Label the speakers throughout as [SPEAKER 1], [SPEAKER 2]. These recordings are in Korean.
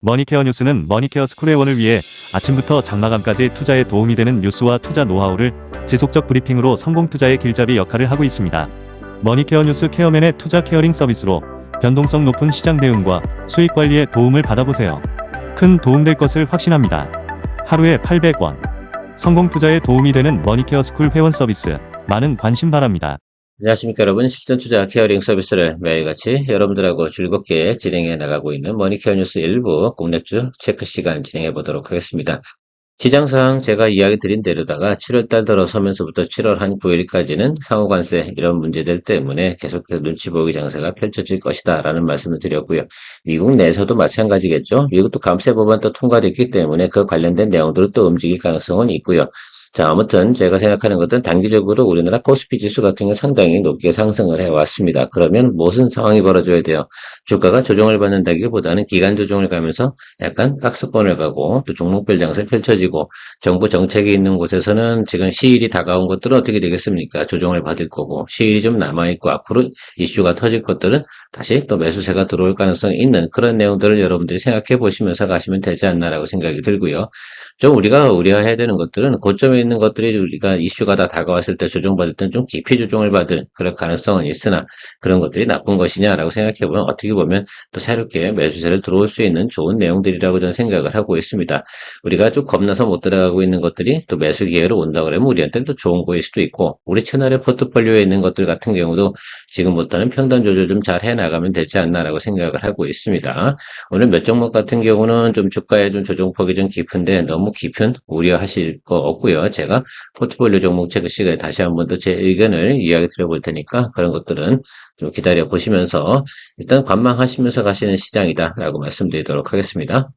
[SPEAKER 1] 머니케어 뉴스는 머니케어 스쿨회원을 위해 아침부터 장마감까지 투자에 도움이 되는 뉴스와 투자 노하우를 지속적 브리핑으로 성공 투자의 길잡이 역할을 하고 있습니다. 머니케어 뉴스 케어맨의 투자 케어링 서비스로 변동성 높은 시장 대응과 수익 관리에 도움을 받아보세요. 큰 도움될 것을 확신합니다. 하루에 800원. 성공 투자에 도움이 되는 머니케어 스쿨 회원 서비스. 많은 관심 바랍니다.
[SPEAKER 2] 안녕하십니까 여러분. 실전 투자 케어링 서비스를 매일같이 여러분들하고 즐겁게 진행해 나가고 있는 머니케어 뉴스 일부 국내주 체크 시간 진행해 보도록 하겠습니다. 시장 상황 제가 이야기 드린 대로다가 7월달 들어서면서부터 7월 한 9일까지는 상호관세 이런 문제들 때문에 계속해서 눈치 보기 장세가 펼쳐질 것이다 라는 말씀을 드렸고요. 미국 내에서도 마찬가지겠죠. 미국도 감세 법안 또 통과됐기 때문에 그 관련된 내용들을 또 움직일 가능성은 있고요. 자, 아무튼 제가 생각하는 것은 단기적으로 우리나라 코스피 지수 같은 게 상당히 높게 상승을 해왔습니다. 그러면 무슨 상황이 벌어져야 돼요? 주가가 조정을 받는다기보다는 기간 조정을 가면서 약간 박스권을 가고 또 종목별 장세 펼쳐지고 정부 정책이 있는 곳에서는 지금 시일이 다가온 것들은 어떻게 되겠습니까? 조정을 받을 거고 시일이 좀 남아있고 앞으로 이슈가 터질 것들은 다시 또 매수세가 들어올 가능성이 있는 그런 내용들을 여러분들이 생각해 보시면서 가시면 되지 않나라고 생각이 들고요. 좀 우리가 우려해야 되는 것들은 고점에 있는 것들이 우리가 이슈가 다 다가왔을 때 조정받을 때는 좀 깊이 조정을 받을 그럴 가능성은 있으나 그런 것들이 나쁜 것이냐라고 생각해 보면 어떻게 보면 또 새롭게 매수세를 들어올 수 있는 좋은 내용들이라고 저는 생각을 하고 있습니다. 우리가 좀 겁나서 못 들어가고 있는 것들이 또 매수 기회로 온다 그러면 우리한테는 또 좋은 거일 수도 있고 우리 채널의 포트폴리오에 있는 것들 같은 경우도 지금부터는 평단 조절 좀 잘 해나가면 되지 않나라고 생각을 하고 있습니다. 오늘 몇 종목 같은 경우는 좀 주가에 좀 조정폭이 좀 깊은데 너무 깊은 우려하실 거 없고요. 제가 포트폴리오 종목 체크 시간에 다시 한번 더 제 의견을 이야기 드려볼 테니까 그런 것들은 좀 기다려 보시면서 일단 관망하시면서 가시는 시장이다라고 말씀드리도록 하겠습니다.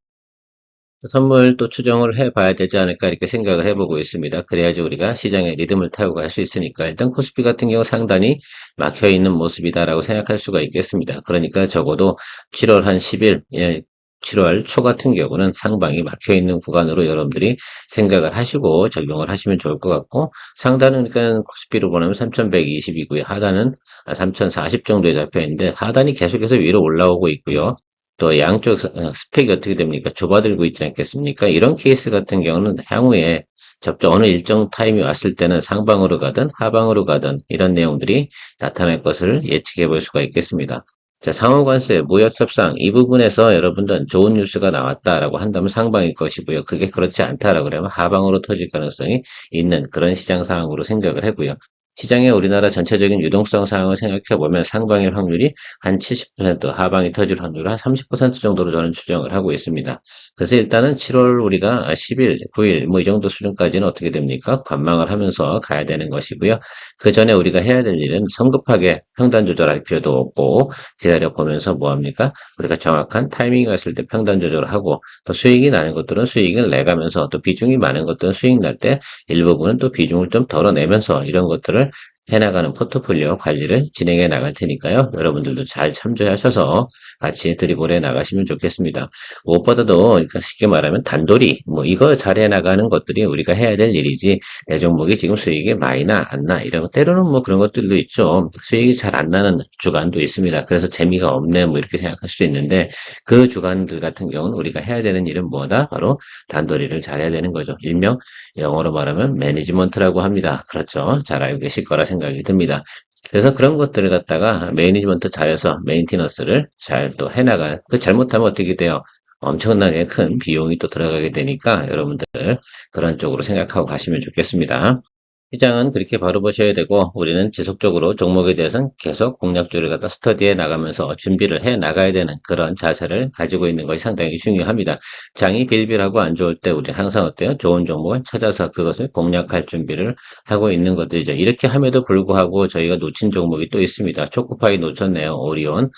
[SPEAKER 2] 선물 또 추정을 해봐야 되지 않을까 이렇게 생각을 해보고 있습니다. 그래야지 우리가 시장의 리듬을 타고 갈 수 있으니까 일단 코스피 같은 경우 상단이 막혀 있는 모습이다라고 생각할 수가 있겠습니다. 그러니까 적어도 7월 한 10일 7월 초 같은 경우는 상방이 막혀 있는 구간으로 여러분들이 생각을 하시고 적용을 하시면 좋을 것 같고 상단은 그러니까 코스피로 보면 3120이고요. 하단은 3040 정도에 잡혀 있는데 하단이 계속해서 위로 올라오고 있고요. 또 양쪽 스펙이 어떻게 됩니까? 좁아들고 있지 않겠습니까? 이런 케이스 같은 경우는 향후에 어느 일정 타임이 왔을 때는 상방으로 가든 하방으로 가든 이런 내용들이 나타날 것을 예측해 볼 수가 있겠습니다. 자, 상호관세, 무역협상 이 부분에서 여러분들은 좋은 뉴스가 나왔다라고 한다면 상방일 것이고요. 그게 그렇지 않다라고 그러면 하방으로 터질 가능성이 있는 그런 시장 상황으로 생각을 하고요. 시장의 우리나라 전체적인 유동성 상황을 생각해 보면 상방일 확률이 한 70%, 하방이 터질 확률이 한 30% 정도로 저는 추정을 하고 있습니다. 그래서 일단은 7월 우리가 10일, 9일 뭐 이 정도 수준까지는 어떻게 됩니까? 관망을 하면서 가야 되는 것이고요. 그 전에 우리가 해야 될 일은 성급하게 평단 조절할 필요도 없고 기다려 보면서 뭐 합니까? 우리가 정확한 타이밍이 왔을 때 평단 조절을 하고 또 수익이 나는 것들은 수익을 내가면서 또 비중이 많은 것들은 수익 날 때 일부분은 또 비중을 좀 덜어내면서 이런 것들을 해나가는 포트폴리오 관리를 진행해 나갈 테니까요. 여러분들도 잘 참조하셔서 같이 드리블해 나가시면 좋겠습니다. 무엇보다도 그러니까 쉽게 말하면 단돌이 뭐 이거 잘 해나가는 것들이 우리가 해야 될 일이지 내 종목이 지금 수익이 많이 나 안 나 이런 거 때로는 뭐 그런 것들도 있죠. 수익이 잘 안 나는 주간도 있습니다. 그래서 재미가 없네 뭐 이렇게 생각할 수도 있는데 그 주간들 같은 경우는 우리가 해야 되는 일은 뭐다? 바로 단돌이를 잘 해야 되는 거죠. 일명 영어로 말하면 매니지먼트라고 합니다. 그렇죠. 잘 알고 계실 거라 생각이 듭니다. 그래서 그런 것들을 갖다가 매니지먼트 잘해서 메인티너스를 잘 또 해나갈, 그 잘못하면 어떻게 돼요? 엄청나게 큰 비용이 또 들어가게 되니까 여러분들 그런 쪽으로 생각하고 가시면 좋겠습니다. 시장은 그렇게 바로 보셔야 되고 우리는 지속적으로 종목에 대해서는 계속 공략주를 갖다 스터디해 나가면서 준비를 해 나가야 되는 그런 자세를 가지고 있는 것이 상당히 중요합니다. 장이 빌빌하고 안 좋을 때 우리 항상 어때요? 좋은 종목을 찾아서 그것을 공략할 준비를 하고 있는 것들이죠. 이렇게 함에도 불구하고 저희가 놓친 종목이 또 있습니다. 초코파이 놓쳤네요. 오리온.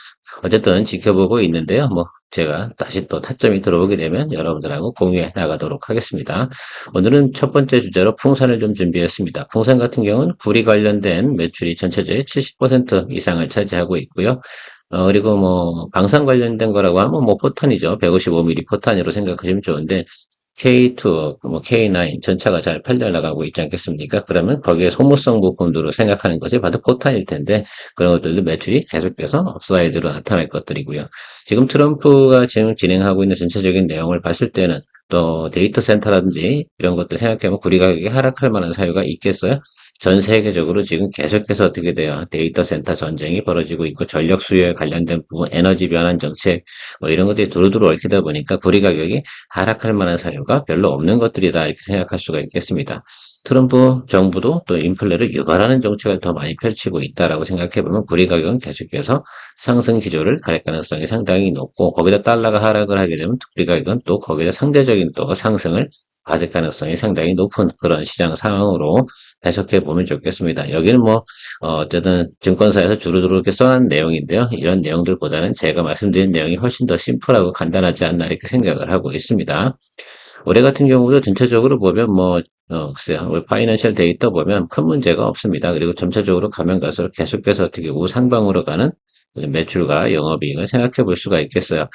[SPEAKER 2] 어쨌든 지켜보고 있는데요. 뭐 제가 다시 또 타점이 들어오게 되면 여러분들하고 공유해 나가도록 하겠습니다. 오늘은 첫 번째 주제로 풍산을 좀 준비했습니다. 풍산 같은 경우는 구리 관련된 매출이 전체적인 70% 이상을 차지하고 있고요. 그리고 뭐 방산 관련된 거라고 하면 뭐 포탄이죠. 155mm 포탄으로 생각하시면 좋은데 K2, 뭐 K9 전차가 잘 팔려나가고 있지 않겠습니까? 그러면 거기에 소모성 부품으로 생각하는 것이 바로 포탄일 텐데 그런 것들도 매출이 계속해서 업사이드로 나타날 것들이고요. 지금 트럼프가 지금 진행하고 있는 전체적인 내용을 봤을 때는 또 데이터 센터라든지 이런 것들 생각해보면 구리 가격이 하락할 만한 사유가 있겠어요? 전 세계적으로 지금 계속해서 어떻게 돼요? 데이터 센터 전쟁이 벌어지고 있고 전력 수요에 관련된 부분, 에너지 변환 정책 뭐 이런 것들이 두루두루 얽히다 보니까 구리 가격이 하락할 만한 사유가 별로 없는 것들이다 이렇게 생각할 수가 있겠습니다. 트럼프 정부도 또 인플레를 유발하는 정책을 더 많이 펼치고 있다라고 생각해보면 구리 가격은 계속해서 상승 기조를 갈 가능성이 상당히 높고 거기다 달러가 하락을 하게 되면 구리 가격은 또 거기다 상대적인 또 상승을 받을 가능성이 상당히 높은 그런 시장 상황으로 해석해 보면 좋겠습니다. 여기는 뭐 어쨌든 증권사에서 주루주루 이렇게 써놓은 내용인데요. 이런 내용들보다는 제가 말씀드린 내용이 훨씬 더 심플하고 간단하지 않나 이렇게 생각을 하고 있습니다. 올해 같은 경우도 전체적으로 보면 뭐 글쎄요. 우리 파이낸셜 데이터 보면 큰 문제가 없습니다. 그리고 점차적으로 가면 갈수록 계속해서 어떻게 우상방으로 가는 매출과 영업이익을 생각해 볼 수가 있겠어요.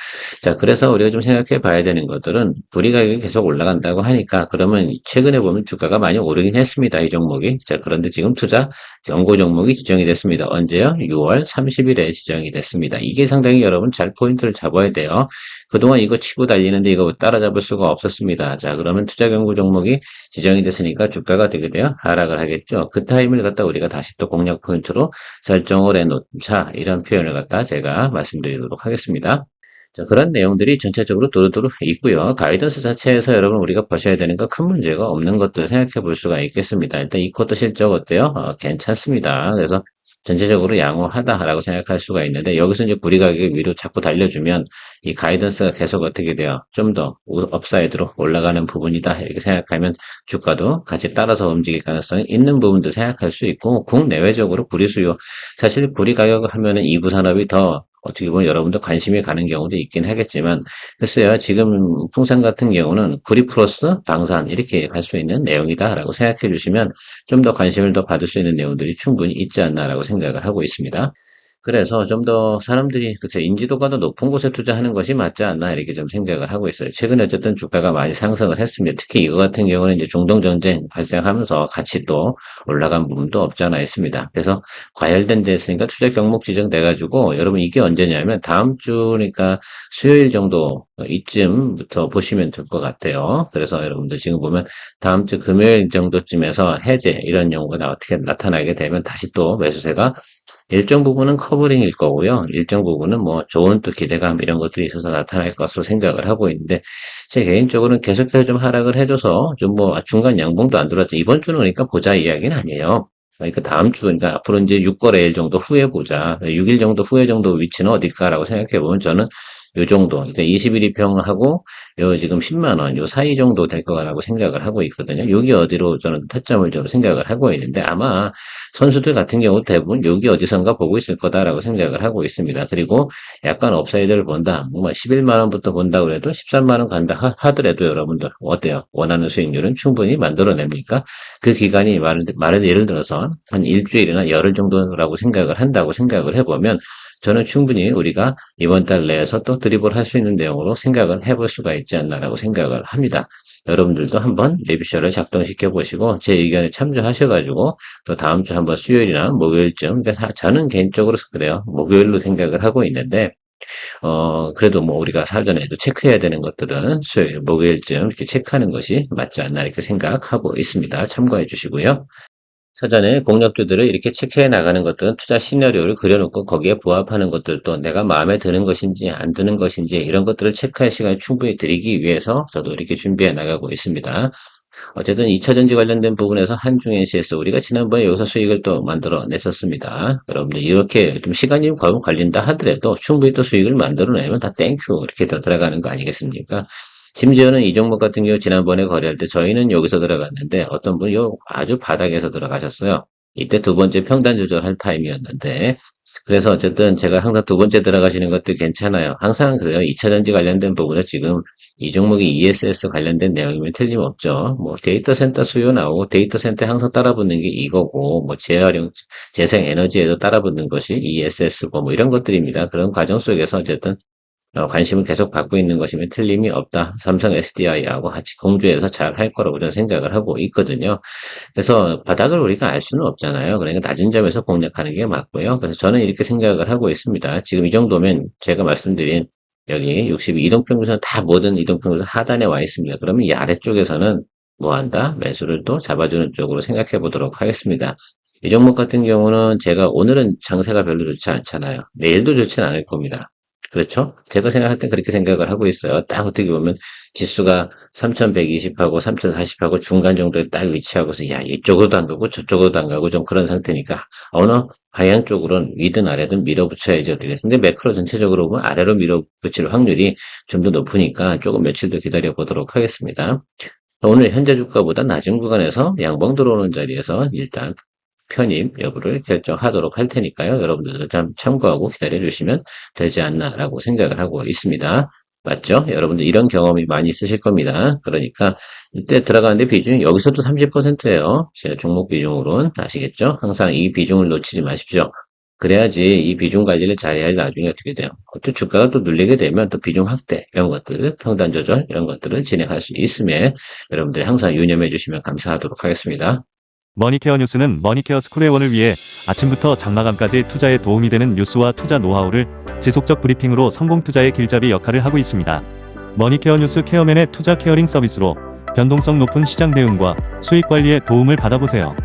[SPEAKER 2] 자, 그래서 우리가 좀 생각해 봐야 되는 것들은 불이 가격이 계속 올라간다고 하니까 그러면 최근에 보면 주가가 많이 오르긴 했습니다. 이 종목이. 자, 그런데 지금 투자 경고 종목이 지정이 됐습니다. 언제요? 6월 30일에 지정이 됐습니다. 이게 상당히 여러분 잘 포인트를 잡아야 돼요. 그동안 이거 치고 달리는데 이거 따라잡을 수가 없었습니다. 자, 그러면 투자 경고 종목이 지정이 됐으니까 주가가 되게 돼요. 하락을 하겠죠. 그 타임을 갖다 우리가 다시 또 공략 포인트로 설정을 해놓자 이런 표현을 갖다 제가 말씀드리도록 하겠습니다. 자, 그런 내용들이 전체적으로 두루두루 있고요. 가이던스 자체에서 여러분 우리가 보셔야 되는 거 큰 문제가 없는 것들 생각해 볼 수가 있겠습니다. 일단 이 쿼터 실적 어때요? 괜찮습니다. 그래서 전체적으로 양호하다라고 생각할 수가 있는데 여기서 이제 불이 가격이 위로 자꾸 달려주면 이 가이던스가 계속 어떻게 돼요? 좀 더 업사이드로 올라가는 부분이다 이렇게 생각하면 주가도 같이 따라서 움직일 가능성이 있는 부분도 생각할 수 있고 국내외적으로 불이 수요 사실 불이 가격을 하면은 이부 산업이 더 어떻게 보면 여러분도 관심이 가는 경우도 있긴 하겠지만 글쎄요 지금 풍산 같은 경우는 구리 플러스 방산 이렇게 갈 수 있는 내용이다라고 생각해 주시면 좀 더 관심을 더 받을 수 있는 내용들이 충분히 있지 않나라고 생각을 하고 있습니다. 그래서 좀 더 사람들이 글쎄 인지도가 더 높은 곳에 투자하는 것이 맞지 않나 이렇게 좀 생각을 하고 있어요. 최근에 어쨌든 주가가 많이 상승을 했습니다. 특히 이거 같은 경우는 이제 중동 전쟁 발생하면서 같이 또 올라간 부분도 없지 않아 있습니다. 그래서 과열된 데 있으니까 투자 경목 지정돼 가지고 여러분 이게 언제냐면 다음 주니까 수요일 정도 이쯤부터 보시면 될 것 같아요. 그래서 여러분들 지금 보면 다음 주 금요일 정도쯤에서 해제 이런 경우가 어떻게 나타나게 되면 다시 또 매수세가 일정 부분은 커버링일 거고요. 일정 부분은 뭐 좋은 또 기대감 이런 것들이 있어서 나타날 것으로 생각을 하고 있는데 제 개인적으로는 계속해서 좀 하락을 해줘서 좀 뭐 중간 양봉도 안 들어왔죠. 이번 주는 그러니까 보자 이야기는 아니에요. 그러니까 다음 주, 그러니까 앞으로 이제 6거래일 정도 후에 보자. 6일 정도 후에 정도 위치는 어딜까라고 생각해 보면 저는 요 정도, 그러니까 21일 평하고 요 지금 10만 원, 요 사이 정도 될 거라고 생각을 하고 있거든요. 여기 어디로 저는 타점을 좀 생각을 하고 있는데 아마 선수들 같은 경우 대부분 여기 어디선가 보고 있을 거다라고 생각을 하고 있습니다. 그리고 약간 업사이드를 본다. 뭐 11만 원부터 본다 그래도 13만 원 간다 하더라도 여러분들 어때요? 원하는 수익률은 충분히 만들어냅니까? 그 기간이 말은 예를 들어서 한 일주일이나 열흘 정도라고 생각을 한다고 생각을 해보면 저는 충분히 우리가 이번 달 내에서 또 드리블 할 수 있는 내용으로 생각을 해볼 수가 있지 않나라고 생각을 합니다. 여러분들도 한번 리뷰셔를 작동시켜 보시고 제 의견에 참조하셔가지고 또 다음 주 한번 수요일이나 목요일쯤 그러니까 저는 개인적으로 그래요. 목요일로 생각을 하고 있는데 그래도 뭐 우리가 사전에도 체크해야 되는 것들은 수요일, 목요일쯤 이렇게 체크하는 것이 맞지 않나 이렇게 생각하고 있습니다. 참고해 주시고요. 사전에 공략주들을 이렇게 체크해 나가는 것들은 투자 시나리오를 그려놓고 거기에 부합하는 것들도 내가 마음에 드는 것인지 안 드는 것인지 이런 것들을 체크할 시간을 충분히 드리기 위해서 저도 이렇게 준비해 나가고 있습니다. 어쨌든 2차전지 관련된 부분에서 한중NC에서 우리가 지난번에 여기서 수익을 또 만들어 냈었습니다. 여러분들 이렇게 좀 시간이 걸린다 하더라도 충분히 또 수익을 만들어내면 다 땡큐 이렇게 더 들어가는 거 아니겠습니까? 심지어는 이 종목 같은 경우 지난번에 거래할 때 저희는 여기서 들어갔는데 어떤 분이 아주 바닥에서 들어가셨어요. 이때 두 번째 평단 조절할 타임이었는데 그래서 어쨌든 제가 항상 두 번째 들어가시는 것도 괜찮아요. 항상 그래요. 2차전지 관련된 부분은 지금 이 종목이 ESS 관련된 내용이면 틀림없죠. 뭐 데이터 센터 수요 나오고 데이터 센터에 항상 따라붙는 게 이거고 뭐 재활용 재생 에너지에도 따라붙는 것이 ESS고 뭐 이런 것들입니다. 그런 과정 속에서 어쨌든 관심을 계속 받고 있는 것이면 틀림이 없다. 삼성 SDI하고 같이 공조해서 잘 할 거라고 저는 생각을 하고 있거든요. 그래서 바닥을 우리가 알 수는 없잖아요. 그러니까 낮은 점에서 공략하는 게 맞고요. 그래서 저는 이렇게 생각을 하고 있습니다. 지금 이 정도면 제가 말씀드린 여기 62 이동평균선 다 모든 이동평균선 하단에 와 있습니다. 그러면 이 아래쪽에서는 뭐 한다? 매수를 또 잡아주는 쪽으로 생각해 보도록 하겠습니다. 이 종목 같은 경우는 제가 오늘은 장세가 별로 좋지 않잖아요. 내일도 좋지는 않을 겁니다. 그렇죠? 제가 생각할 땐 그렇게 생각을 하고 있어요. 딱 어떻게 보면 지수가 3120하고 3040하고 중간 정도에 딱 위치하고서 야 이쪽으로도 안 가고 저쪽으로도 안 가고 좀 그런 상태니까 어느 방향 쪽으로는 위든 아래든 밀어붙여야지 어떻게 근데 매크로 전체적으로 보면 아래로 밀어붙일 확률이 좀 더 높으니까 조금 며칠 더 기다려 보도록 하겠습니다. 오늘 현재 주가보다 낮은 구간에서 양봉 들어오는 자리에서 일단 편입 여부를 결정하도록 할 테니까요. 여러분들도 좀 참고하고 기다려 주시면 되지 않나라고 생각을 하고 있습니다. 맞죠? 여러분들 이런 경험이 많이 있으실 겁니다. 그러니까 이때 들어가는데 비중이 여기서도 30%예요. 제 종목 비중으로는 아시겠죠? 항상 이 비중을 놓치지 마십시오. 그래야지 이 비중 관리를 잘해야 나중에 어떻게 돼요? 또 주가가 또 눌리게 되면 또 비중 확대 이런 것들, 평단 조절 이런 것들을 진행할 수 있음에 여러분들이 항상 유념해 주시면 감사하도록 하겠습니다.
[SPEAKER 1] 머니케어 뉴스는 머니케어 스쿨의 원을 위해 아침부터 장마감까지 투자에 도움이 되는 뉴스와 투자 노하우를 지속적 브리핑으로 성공 투자의 길잡이 역할을 하고 있습니다. 머니케어 뉴스 케어맨의 투자 케어링 서비스로 변동성 높은 시장 대응과 수익 관리에 도움을 받아보세요.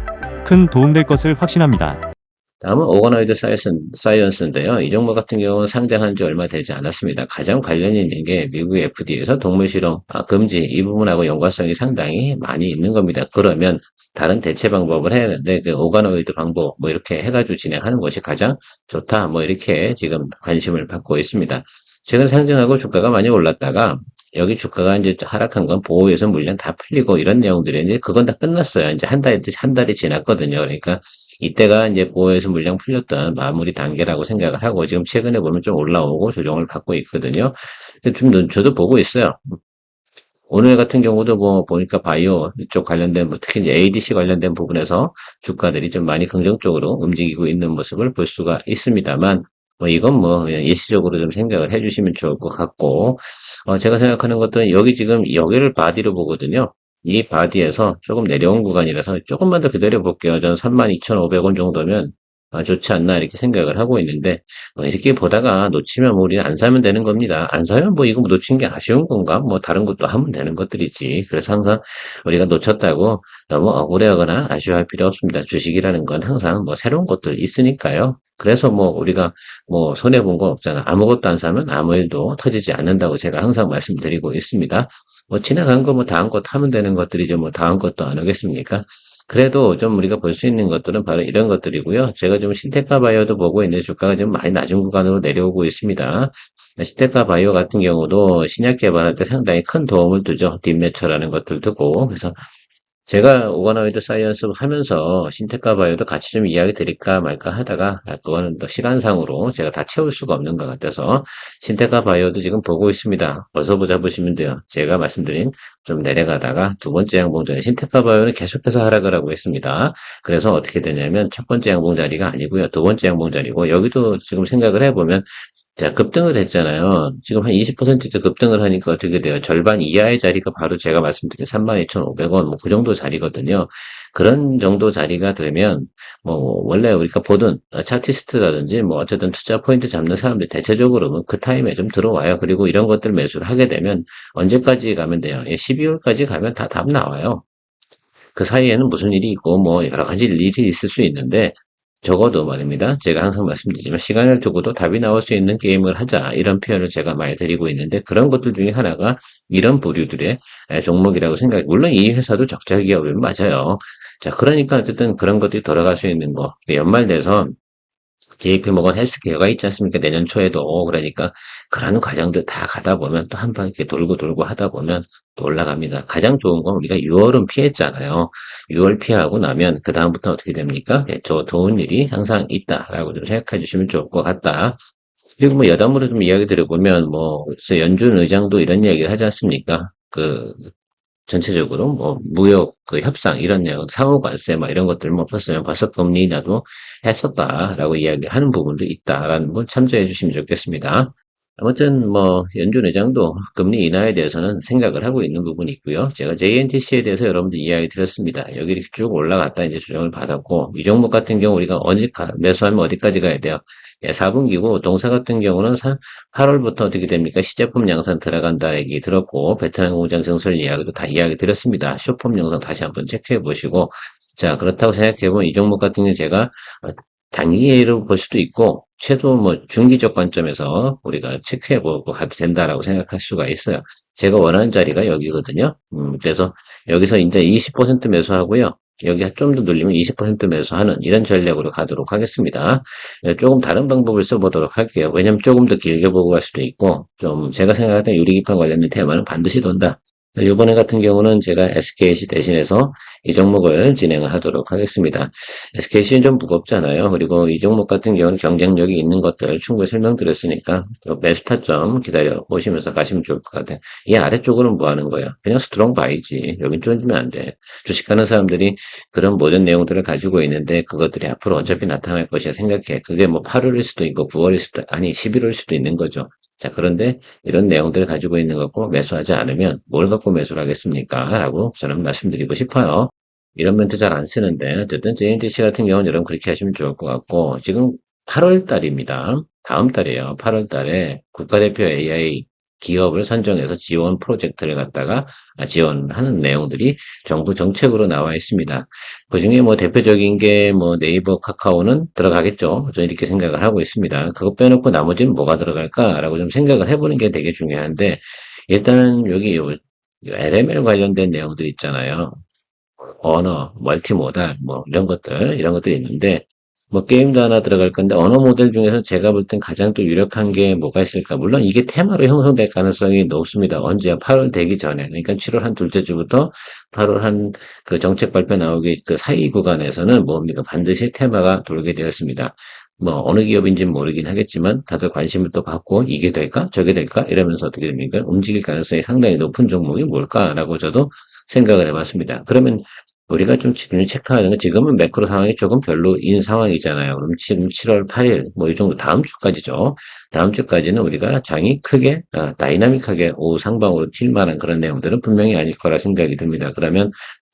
[SPEAKER 1] 큰 도움될 것을 확신합니다.
[SPEAKER 2] 다음은 오거노이드 사이언스인데요. 이 종목 같은 경우는 상장한 지 얼마 되지 않았습니다. 가장 관련이 있는 게 미국의 FDA에서 동물 실험 금지 이 부분하고 연관성이 상당히 많이 있는 겁니다. 그러면 다른 대체 방법을 해야 하는데 그 오거노이드 방법 뭐 이렇게 해가지고 진행하는 것이 가장 좋다. 뭐 이렇게 지금 관심을 받고 있습니다. 최근 상장하고 주가가 많이 올랐다가 여기 주가가 이제 하락한 건 보호에서 물량 다 풀리고 이런 내용들이 이제 그건 다 끝났어요. 이제 한 달이 지났거든요. 그러니까 이때가 이제 보호에서 물량 풀렸던 마무리 단계라고 생각을 하고 지금 최근에 보면 좀 올라오고 조정을 받고 있거든요. 좀 저도 보고 있어요. 오늘 같은 경우도 뭐 보니까 바이오 쪽 관련된 특히 이제 ADC 관련된 부분에서 주가들이 좀 많이 긍정적으로 움직이고 있는 모습을 볼 수가 있습니다만 뭐 이건 뭐 그냥 일시적으로 좀 생각을 해주시면 좋을 것 같고 제가 생각하는 것도 여기 지금 여기를 바디로 보거든요. 이 바디에서 조금 내려온 구간이라서 조금만 더 기다려 볼게요. 저는 32,500원 정도면 좋지 않나 이렇게 생각을 하고 있는데 이렇게 보다가 놓치면 뭐 우리는 안 사면 되는 겁니다. 안 사면 뭐 이거 뭐 놓친 게 아쉬운 건가? 뭐 다른 것도 하면 되는 것들이지. 그래서 항상 우리가 놓쳤다고 너무 억울해하거나 아쉬워할 필요 없습니다. 주식이라는 건 항상 뭐 새로운 것들 있으니까요. 그래서 뭐 우리가 뭐 손해 본 거 없잖아. 아무것도 안 사면 아무 일도 터지지 않는다고 제가 항상 말씀드리고 있습니다. 뭐 지나간 거 뭐 다음 것 하면 되는 것들이죠. 뭐 다음 것도 안 하겠습니까? 그래도 좀 우리가 볼 수 있는 것들은 바로 이런 것들이고요. 제가 좀 신테카 바이오도 보고 있는데 주가가 좀 많이 낮은 구간으로 내려오고 있습니다. 신테카 바이오 같은 경우도 신약 개발할 때 상당히 큰 도움을 주죠. 딥매처라는 것들 두고. 그래서 제가 오가노이드 사이언스 하면서 신테카 바이오도 같이 좀 이야기 드릴까 말까 하다가 그거는 또 시간상으로 제가 다 채울 수가 없는 것 같아서 신테카 바이오도 지금 보고 있습니다. 어서 잡으시면 돼요. 제가 말씀드린 좀 내려가다가 두 번째 양봉 전에 신테카 바이오는 계속해서 하락을 하고 있습니다. 그래서 어떻게 되냐면 첫 번째 양봉 자리가 아니고요. 두 번째 양봉 자리고 여기도 지금 생각을 해보면 자, 급등을 했잖아요. 지금 한 20% 급등을 하니까 어떻게 돼요? 절반 이하의 자리가 바로 제가 말씀드린 32,500원, 뭐 그 정도 자리거든요. 그런 정도 자리가 되면, 뭐, 원래 우리가 보던 차티스트라든지 뭐 어쨌든 투자 포인트 잡는 사람들 대체적으로는 그 타임에 좀 들어와요. 그리고 이런 것들 매수를 하게 되면 언제까지 가면 돼요? 12월까지 가면 다 답 나와요. 그 사이에는 무슨 일이 있고 뭐 여러 가지 일이 있을 수 있는데 적어도 말입니다. 제가 항상 말씀드리지만 시간을 두고도 답이 나올 수 있는 게임을 하자 이런 표현을 제가 많이 드리고 있는데 그런 것들 중에 하나가 이런 부류들의 종목이라고 생각. 물론 이 회사도 적자 기업이면 맞아요. 자, 그러니까 어쨌든 그런 것들이 돌아갈 수 있는 거. 연말 돼서 JP모건 헬스케어가 있지 않습니까? 내년 초에도. 그러니까 그런 과정들 다 가다 보면 또 한 번 이렇게 돌고 돌고 하다 보면 또 올라갑니다. 가장 좋은 건 우리가 6월은 피했잖아요. 6월 피하고 나면 그다음부터 어떻게 됩니까? 저 좋은 일이 항상 있다라고 좀 생각해 주시면 좋을 것 같다. 그리고 뭐 여담으로 좀 이야기 들어보면 뭐 그래서 연준 의장도 이런 이야기를 하지 않습니까? 전체적으로 뭐 무역 그 협상 이런 내용 상호 관세 막 이런 것들 뭐 없었으면 벌써 금리 인하도 했었다라고 이야기하는 부분도 있다라는 분 참조해 주시면 좋겠습니다. 아무튼 뭐 연준 의장도 금리 인하에 대해서는 생각을 하고 있는 부분이 있고요. 제가 JNTC에 대해서 여러분들 이야기 드렸습니다. 여기 이렇게 쭉 올라갔다 이제 조정을 받았고 이 종목 같은 경우 우리가 언제 매수하면 어디까지 가야 돼요? 예, 4분기고 동사 같은 경우는 8월부터 어떻게 됩니까? 시제품 양산 들어간다 얘기 들었고 베트남 공장 증설 이야기도 다 이야기 드렸습니다. 쇼폼 영상 다시 한번 체크해 보시고 자 그렇다고 생각해 보면 이 종목 같은 경우 제가 단기로 볼 수도 있고 최소 뭐 중기적 관점에서 우리가 체크해 보고 가도 된다라고 생각할 수가 있어요. 제가 원하는 자리가 여기거든요. 그래서 여기서 이제 20% 매수하고요. 여기 좀 더 눌리면 20% 매수하는 이런 전략으로 가도록 하겠습니다. 예, 조금 다른 방법을 써보도록 할게요. 왜냐면 조금 더 길게 보고 갈 수도 있고, 좀 제가 생각할 때 유리기판 관련된 테마는 반드시 돈다. 이번에 같은 경우는 제가 SKC 대신해서 이 종목을 진행을 하도록 하겠습니다. SKC는 좀 무겁잖아요. 그리고 이 종목 같은 경우는 경쟁력이 있는 것들 충분히 설명드렸으니까 매수 타점 기다려 보시면서 가시면 좋을 것 같아요. 이 아래쪽으로는 뭐 하는 거예요? 그냥 스트롱 바이지. 여긴 쫄지면 안 돼. 주식하는 사람들이 그런 모든 내용들을 가지고 있는데 그것들이 앞으로 어차피 나타날 것이야 생각해. 그게 뭐 8월일 수도 있고 9월일 수도 아니 11월일 수도 있는 거죠. 자, 그런데 이런 내용들을 가지고 있는 거고 매수하지 않으면 뭘 갖고 매수를 하겠습니까? 라고 저는 말씀드리고 싶어요. 이런 멘트 잘 안 쓰는데 어쨌든 JNTC 같은 경우는 여러분 그렇게 하시면 좋을 것 같고 지금 8월 달입니다. 다음 달이에요. 8월 달에 국가대표 AI 기업을 선정해서 지원 프로젝트를 갖다가 지원하는 내용들이 정부 정책으로 나와 있습니다. 그 중에 뭐 대표적인 게 뭐 네이버, 카카오는 들어가겠죠. 저는 이렇게 생각을 하고 있습니다. 그거 빼놓고 나머지는 뭐가 들어갈까라고 좀 생각을 해보는 게 되게 중요한데 일단은 여기 LML 관련된 내용들 있잖아요. 언어, 멀티모달, 뭐 이런 것들이 있는데 뭐 게임도 하나 들어갈 건데 언어 모델 중에서 제가 볼 땐 가장 또 유력한 게 뭐가 있을까? 물론 이게 테마로 형성될 가능성이 높습니다. 언제야? 8월 되기 전에. 그러니까 7월 한 둘째 주부터 8월 한 그 정책 발표 나오기 그 사이 구간에서는 뭡니까? 반드시 테마가 돌게 되었습니다. 뭐 어느 기업인지는 모르긴 하겠지만 다들 관심을 또 갖고 이게 될까? 저게 될까? 이러면서 어떻게 됩니까? 움직일 가능성이 상당히 높은 종목이 뭘까라고 저도 생각을 해봤습니다. 그러면 우리가 좀 지금 체크하는 건 지금은 매크로 상황이 조금 별로인 상황이잖아요. 그럼 지금 7월 8일 뭐 이 정도 다음 주까지죠. 다음 주까지는 우리가 장이 크게 다이나믹하게 오후 상방으로 튈 만한 그런 내용들은 분명히 아닐 거라 생각이 듭니다. 그러면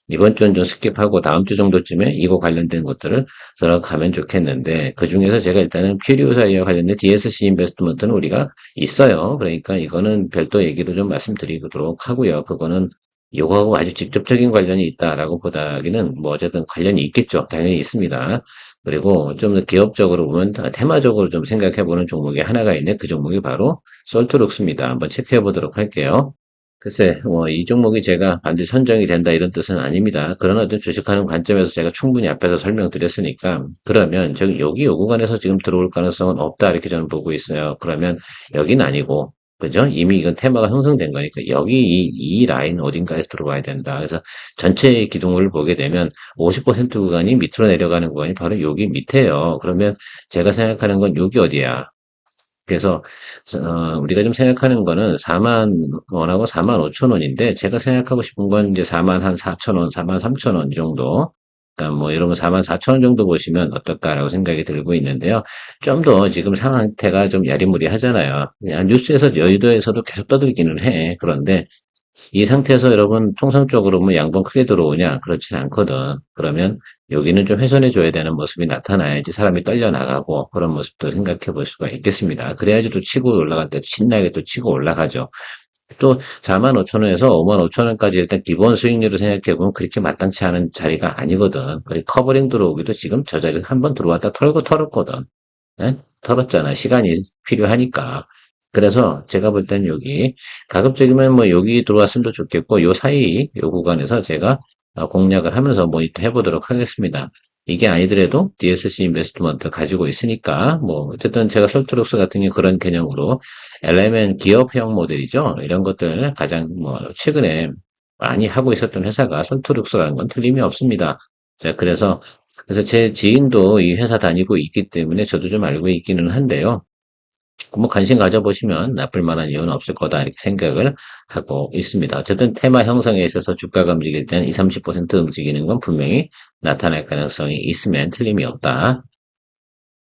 [SPEAKER 2] 이번 주는 좀 스킵하고 다음 주 정도쯤에 이거 관련된 것들을 들어가면 좋겠는데 그 중에서 제가 일단은 퓨리오사이와 관련된 DSC 인베스트먼트는 우리가 있어요. 그러니까 이거는 별도 얘기로 좀 말씀드리도록 하고요. 그거는 요거하고 아주 직접적인 관련이 있다라고 보다기는 뭐 어쨌든 관련이 있겠죠. 당연히 있습니다. 그리고 좀 더 기업적으로 보면 테마적으로 좀 생각해 보는 종목이 하나가 있는데 그 종목이 바로 솔트룩스입니다. 한번 체크해 보도록 할게요. 글쎄, 이 종목이 제가 반드시 선정이 된다 이런 뜻은 아닙니다. 그러나 어떤 주식하는 관점에서 제가 충분히 앞에서 설명드렸으니까 그러면 여기 요 구간에서 지금 들어올 가능성은 없다 이렇게 저는 보고 있어요. 그러면 여기는 아니고 그죠? 이미 이건 테마가 형성된 거니까 여기 이 라인 어딘가에서 들어와야 된다. 그래서 전체 기둥을 보게 되면 50% 구간이 밑으로 내려가는 구간이 바로 여기 밑에요. 그러면 제가 생각하는 건 여기 어디야? 그래서 우리가 좀 생각하는 거는 4만 원하고 4만 5천 원인데 제가 생각하고 싶은 건 이제 4만 한 4천 원, 4만 3천 원 이 정도. 그러니까 뭐 여러분 4만 4천 원 정도 보시면 어떨까라고 생각이 들고 있는데요. 좀 더 지금 상태가 좀 야리무리하잖아요. 뉴스에서 여의도에서도 계속 떠들기는 해. 그런데 이 상태에서 여러분 통상적으로 뭐 양봉 크게 들어오냐? 그렇진 않거든. 그러면 여기는 좀 훼손해 줘야 되는 모습이 나타나야지 사람이 떨려 나가고 그런 모습도 생각해 볼 수가 있겠습니다. 그래야지 또 치고 올라갈 때 신나게 또 치고 올라가죠. 또 4만 5천 원에서 5만 5천 원까지 일단 기본 수익률을 생각해 보면 그렇게 마땅치 않은 자리가 아니거든. 그리고 커버링 들어오기도 지금 저 자리에 한번 들어왔다 털고 털었거든. 예? 털었잖아. 시간이 필요하니까. 그래서 제가 볼 땐 여기 가급적이면 뭐 여기 들어왔으면 더 좋겠고 요 사이 요 구간에서 제가 공략을 하면서 모니터 해보도록 하겠습니다. 이게 아니더라도 DSC 인베스트먼트 가지고 있으니까 뭐 어쨌든 제가 솔트룩스 같은 경우 그런 개념으로 LMN 기업형 모델이죠. 이런 것들 가장 뭐 최근에 많이 하고 있었던 회사가 솔트룩스라는 건 틀림이 없습니다. 자, 그래서 제 지인도 이 회사 다니고 있기 때문에 저도 좀 알고 있기는 한데요. 뭐 관심 가져보시면 나쁠 만한 이유는 없을 거다 이렇게 생각을 하고 있습니다. 어쨌든 테마 형성에 있어서 주가가 움직일 때는 20, 30% 움직이는 건 분명히 나타날 가능성이 있으면 틀림이 없다.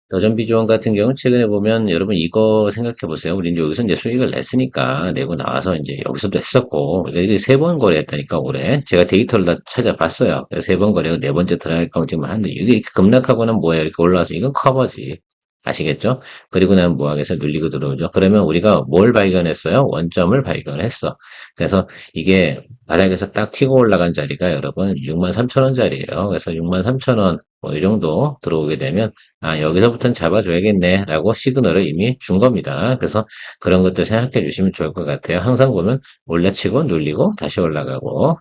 [SPEAKER 2] 더전비조원 같은 경우는 최근에 보면 여러분 이거 생각해 보세요. 우리 이제 여기서 이제 수익을 냈으니까 내고 나와서 이제 여기서도 했었고 이게 3번 거래했다니까 올해 제가 데이터를 다 찾아봤어요. 3번 거래고 4번째 들어갈 거면 지금 하는데 이게 이렇게 급락하고는 뭐야 이렇게 올라와서 이건 커버지. 아시겠죠? 그리고 나면 뭐하겠어 눌리고 들어오죠. 그러면 우리가 뭘 발견했어요? 원점을 발견했어. 그래서 이게 바닥에서 딱 튀고 올라간 자리가 여러분 63,000원짜리예요. 그래서 63,000원 뭐 이 정도 들어오게 되면 아, 여기서부터는 잡아줘야겠네, 라고 시그널을 이미 준 겁니다. 그래서 그런 것들 생각해 주시면 좋을 것 같아요. 항상 보면 올라치고 눌리고 다시 올라가고,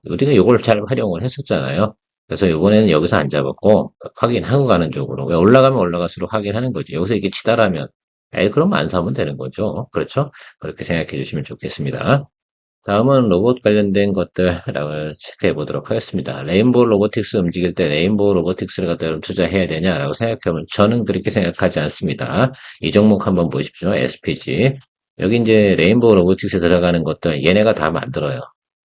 [SPEAKER 2] 우리가 요걸 잘 활용을 했었잖아요. 그래서 이번에는 여기서 안 잡았고, 확인하고 가는 쪽으로. 왜 올라가면 올라갈수록 확인하는 거지. 여기서 이게 치다라면, 에이, 그러면 안 사면 되는 거죠. 그렇죠? 그렇게 생각해 주시면 좋겠습니다. 다음은 로봇 관련된 것들을 체크해 보도록 하겠습니다. 레인보우 로보틱스 움직일 때 레인보우 로보틱스를 갖다 여러분 투자해야 되냐라고 생각하면 저는 그렇게 생각하지 않습니다. 이 종목 한번 보십시오. SPG. 여기 이제 레인보우 로보틱스에 들어가는 것들 얘네가 다 만들어요.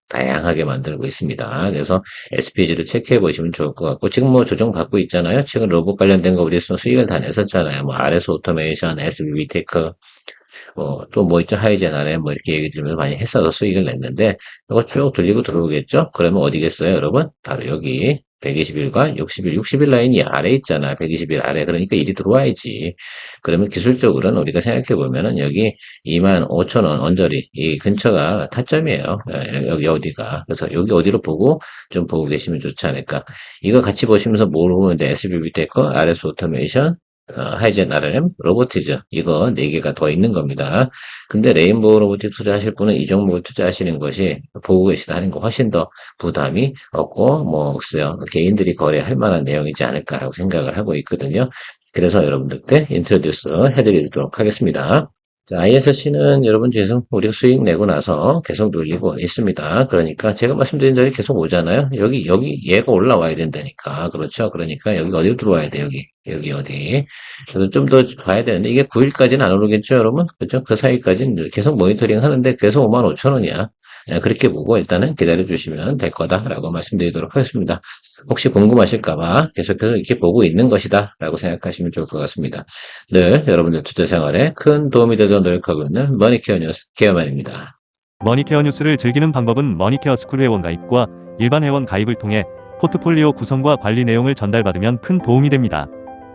[SPEAKER 2] 다양하게 만들고 있습니다. 그래서 SPG를 체크해 보시면 좋을 것 같고 지금 뭐 조정 받고 있잖아요. 최근 로봇 관련된 거 우리 수익을 다 냈었잖아요. 뭐 RS 오토메이션, SBB테크 또 뭐 있죠? 하이젠 안에 뭐 이렇게 얘기 들으면서 많이 했어서 수익을 냈는데, 이거 쭉 들리고 들어오겠죠? 그러면 어디겠어요, 여러분? 바로 여기. 121과 60일 라인이 아래 있잖아. 120일 아래. 그러니까 일이 들어와야지. 그러면 기술적으로는 우리가 생각해 보면은 여기 25,000원 언저리, 이 근처가 타점이에요. 여기 어디가. 그래서 여기 어디로 보고 좀 보고 계시면 좋지 않을까. 이거 같이 보시면서 모르면 SBB 테크, RS 오토메이션, 하이젠 RM, 로보티즈 이거 4개가 더 있는 겁니다. 근데 레인보우 로보틱 투자하실 분은 이 종목을 투자하시는 것이 보고 계시다는 거 훨씬 더 부담이 없고 뭐 없어요. 개인들이 거래할 만한 내용이지 않을까라고 생각을 하고 있거든요. 그래서 여러분들께 인트로듀스 해드리도록 하겠습니다. 자, ISC는 여러분 계속 우리가 수익 내고 나서 계속 눌리고 있습니다. 그러니까 제가 말씀드린 자리 계속 오잖아요. 여기 얘가 올라와야 된다니까. 그렇죠? 그러니까 여기 어디로 들어와야 돼? 여기 어디. 그래서 좀 더 봐야 되는데 이게 9일까지는 안 오르겠죠, 여러분? 그렇죠? 그 사이까지는 계속 모니터링 하는데 계속 55,000원이야. 그렇게 보고 일단은 기다려 주시면 될 거다라고 말씀드리도록 하겠습니다. 혹시 궁금하실까봐 계속해서 이렇게 보고 있는 것이다 라고 생각하시면 좋을 것 같습니다. 늘 여러분들 투자 생활에 큰 도움이 되도록 노력하고 있는 머니케어 뉴스 케어만입니다.
[SPEAKER 1] 머니케어 뉴스를 즐기는 방법은 머니케어 스쿨 회원 가입과 일반 회원 가입을 통해 포트폴리오 구성과 관리 내용을 전달받으면 큰 도움이 됩니다.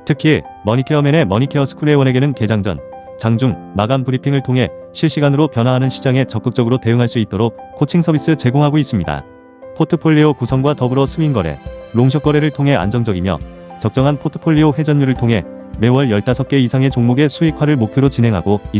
[SPEAKER 1] 특히 머니케어맨의 머니케어 스쿨 회원에게는 개장 전, 장중, 마감 브리핑을 통해 실시간으로 변화하는 시장에 적극적으로 대응할 수 있도록 코칭 서비스 제공하고 있습니다. 포트폴리오 구성과 더불어 스윙 거래, 롱숏 거래를 통해 안정적이며 적정한 포트폴리오 회전율을 통해 매월 15개 이상의 종목의 수익화를 목표로 진행하고 있습니다.